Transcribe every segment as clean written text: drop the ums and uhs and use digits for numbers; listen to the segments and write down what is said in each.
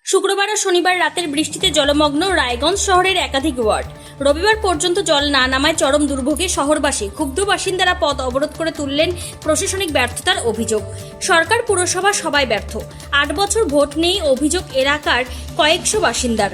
শুক্রবার ও শনিবার রাতের বৃষ্টিতে জলমগ্ন রায়গঞ্জ শহরের একাধিক ওয়ার্ড। রবিবার পর্যন্ত জল না নামায় চরম দুর্ভোগে শহরবাসী। ক্ষুব্ধ বাসিন্দারা পথ অবরোধ করে তুললেন প্রশাসনিক ব্যর্থতার অভিযোগ। সরকার পুরসভা সবাই ব্যর্থ। ৮ বছর ভোট নেই অভিযোগ এলাকার কয়েকশো বাসিন্দার।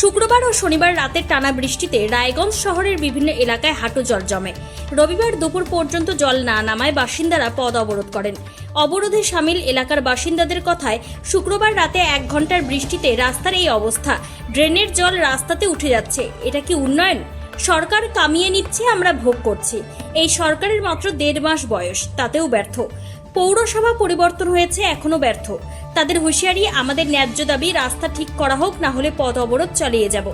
শুক্রবার ও শনিবার রাতের টানা বৃষ্টিতে রায়গঞ্জ শহরের বিভিন্ন এলাকায় হাঁটু জল জমে। রবিবার দুপুর পর্যন্ত জল না নামায় বাসিন্দারা পথ অবরোধ করেন। অবরোধে সামিল এলাকার বাসিন্দাদের কথায় শুক্রবার রাতে 1 ঘন্টার বৃষ্টিতে রাস্তার এই অবস্থা। ড্রেনের জল রাস্তাতে উঠে যাচ্ছে। এটা কি উন্নয়ন? সরকার কামিয়ে নিচ্ছে, আমরা ভোগ করছি। এই সরকারের মাত্র 1.5 মাস বয়স, তাতেও ব্যর্থ। পৌরসভা পরিবর্তন হয়েছে, এখনো ব্যর্থ। তাদের হুঁশিয়ারি, আমাদের ন্যায্য দাবি রাস্তা ঠিক করা হোক, না হলে পথ অবরোধ চালিয়ে যাব।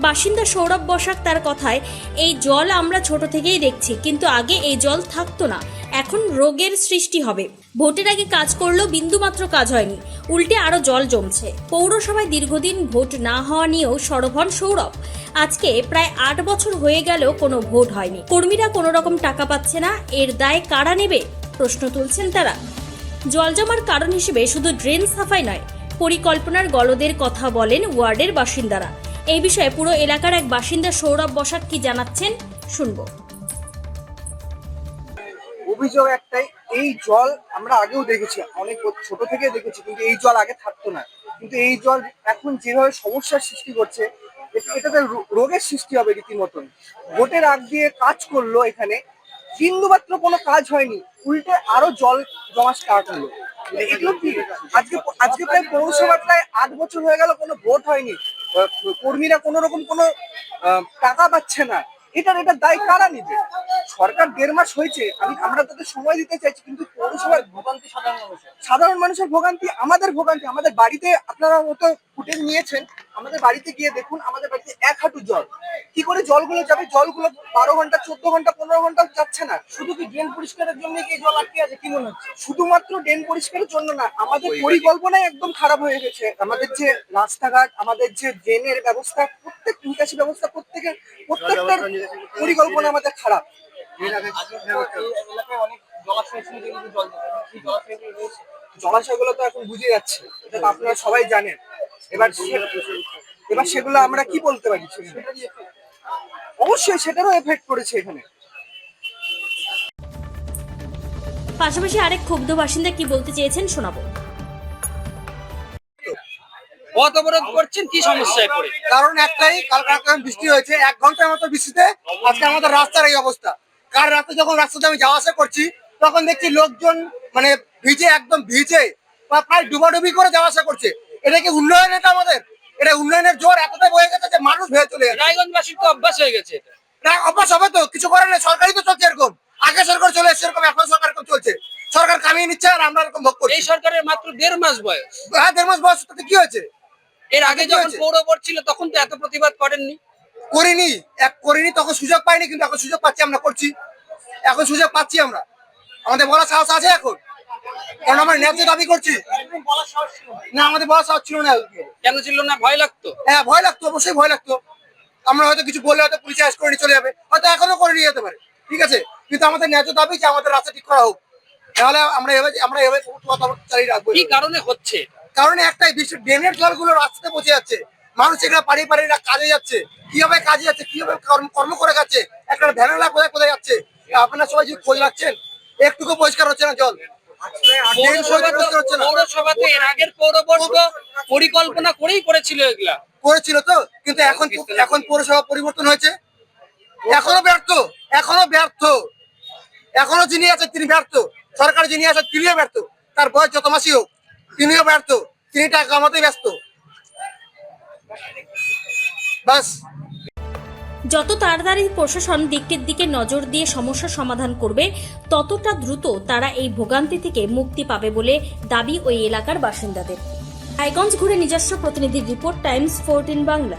বাসিন্দা সৌরভ বসাক তার কথায়, এই জল আমরা ছোট থেকেই দেখছি, কিন্তু আগে এই জল থাকতো না, এখন রোগের সৃষ্টি হবে। ভোটের আগে কাজ করলেও বিন্দুমাত্র কাজ হয়নি, উল্টে আরো জল জমছে। পৌরসভায় দীর্ঘদিন ভোট না হওয়া নিয়েও সরব হন সৌরভ। আজকে প্রায় 8 বছর হয়ে গেল কোনো ভোট হয়নি, কর্মীরা কোনো রকম টাকা পাচ্ছে না, এর দায় কারা নেবে প্রশ্ন তুলছেন তারা। জল জমার কারণ হিসেবে শুধু ড্রেন সাফাই নয়, পরিকল্পনার গলদের কথা বলেন ওয়ার্ডের বাসিন্দারা। এই বিষয়ে পুরো এলাকার এক বাসিন্দা সৌরভ বসাক কি জানাচ্ছেন শুনবো। অভিযোগ একটাই, এই জল আমরা আগেও দেখেছি, অনেক ছোট থেকে দেখেছি, কিন্তু এই জল আগে থাকতো না। কিন্তু এই জল এখন যেভাবে সমস্যার সৃষ্টি করছে, এটাতে রোগের সৃষ্টি হবে রীতিমতন। ভোটের আগ দিয়ে কাজ করলো, এখানে বিন্দুমাত্র কোনো কাজ হয়নি, উল্টে আরো জল জমা স্টার্ট হলো। এগুলো কি আজকে প্রায় পৌরসভা প্রায় 8 বছর হয়ে গেল কোনো ভোট হয়নি, কর্মীরা কোনো রকম কোনো টাকা পাচ্ছে না। এটার দায় কারা নিবে? সরকার 1.5 মাস হয়েছে, আমরা তাদের সময় দিতে চাইছি, কিন্তু পৌরসভার ভোগান্তি সাধারণ মানুষের ভোগান্তি, আমাদের ভোগান্তি। আমাদের বাড়িতে আপনারা হয়তো ফুটেজ নিয়েছেন, আমাদের বাড়িতে গিয়ে দেখুন, আমাদের বাড়িতে 1 হাঁটু জল। কি করে জলগুলো যাবে? জলগুলো 12 ঘন্টা 14 ঘন্টা 15 ঘন্টাও যাচ্ছে না। শুধু কি ড্রেন পরিষ্কারের জন্য কি জল আটকে আছে? কি মনে হচ্ছে? শুধুমাত্র ড্রেন পরিষ্কারের জন্য না, আমাদের পরিকল্পনাই একদম খারাপ হয়ে গেছে। আমাদের যে রাস্তাঘাট, আমাদের যে ড্রেনের ব্যবস্থা, প্রত্যেক নিকাশি ব্যবস্থা, প্রত্যেকটার পরিকল্পনা আমাদের খারাপ। জলাশয়গুলো তো এখন বুঝে যাচ্ছে, এটা তো আপনারা সবাই জানেন। এবার সেগুলো আমরা কি বলতে পারি? অবশ্যই সেটারও এফেক্ট করেছে এখানে। পাশাপাশি আরেক ক্ষুব্ধ বাসিন্দা কি বলতে চেয়েছেন শোনাবো। পথ অবরোধ করছেন কি সমস্যায় পড়ে? কারণ একটাই, কালকে বৃষ্টি হয়েছে, 1 ঘন্টার মতো বৃষ্টিতে আজকে আমাদের রাস্তার এই অবস্থা। কাল রাতে যখন রাস্তাতে আমি যাওয়া আসা করছি, তখন দেখছি লোকজন মানে ভিজে, একদম ভিজে বা প্রায় ডুবাডুবি করে যাওয়া আসা করছে। এটা কি উন্নয়ন? এটা আমাদের এটা উন্নয়নের জোর এতটাই বয়ে গেছে যে মানুষ ভেবে চলে যাচ্ছে। রায়গঞ্জবাসীর তো অভ্যাস হয়ে গেছে এটা। অভ্যাস হবে তো, কিছু করার নেই। সরকারই তো চলছে এরকম, আগে সরকার চলে এসছে এরকম, এখন সরকার এরকম চলছে। সরকার কামিয়ে নিচ্ছে আর আমরা এরকম ভোগ করছি। এই সরকারের মাত্র 1.5 মাস বয়স। হ্যাঁ, 1.5 মাস বয়স, তাতে কি হয়েছে? এর আগে যখন পৌর বোর্ড ছিল তখন তো এত প্রতিবাদ করেননি। করিনি, তখন সুযোগ পাইনি, কিন্তু এখন সুযোগ পাচ্ছি, আমরা করছি। এখন সুযোগ পাচ্ছি আমরা, আমাদের বলার সাহস আছে এখন, কারণ আমরা ন্যায্য দাবি করছি। না, আমাদের বলার সাহস ছিল না। কেন ছিল না? ভয় লাগতো। হ্যাঁ, ভয় লাগতো, অবশ্যই ভয় লাগতো। আমরা হয়তো কিছু বললে হয়তো পুলিশ অ্যারেস্ট করে নিয়ে চলে যাবে, হয়তো এখনো করে নিয়ে যেতে পারে, ঠিক আছে। কিন্তু আমাদের ন্যায্য দাবি যে আমাদের রাস্তা ঠিক করা হোক, তাহলে আমরা এভাবে চালিয়ে রাখবো। কি কারণে হচ্ছে? কারণ একটাই, বৃষ্টির ড্রেনের জলগুলো রাস্তাতে পৌঁছে যাচ্ছে, মানুষ এখানে পাড়িরা কাজে যাচ্ছে, কিভাবে কাজে যাচ্ছে, কিভাবে কর্ম করে যাচ্ছে, একটা ভ্যানেলা কোথায় কোথায় যাচ্ছে, আপনারা সবাই যদি খোঁজ রাখছেন, একটুকু পরিষ্কার হচ্ছে না জল। পৌরসভাতে এর আগের পৌর বোর্ড পরিকল্পনা করেই করেছিল, এগুলা করেছিল তো, কিন্তু এখন পৌরসভা পরিবর্তন হয়েছে, এখনো ব্যর্থ, এখনো যিনি আছেন তিনি ব্যর্থ, সরকার যিনি আছেন তিনিও ব্যর্থ, তার বয়স যত মাসই হোক তিনিও ব্যর্থ, তিনি টাকা কামাতেই ব্যস্ত। বাস। যত তাড়াতাড়ি প্রশাসন দিকটির দিকে নজর দিয়ে সমস্যার সমাধান করবে, ততটা দ্রুত তারা এই ভোগান্তি থেকে মুক্তি পাবে বলে দাবি ওই এলাকার বাসিন্দাদের। রায়গঞ্জ ঘুরে নিজস্ব প্রতিনিধির রিপোর্ট, টাইমস 14 বাংলা।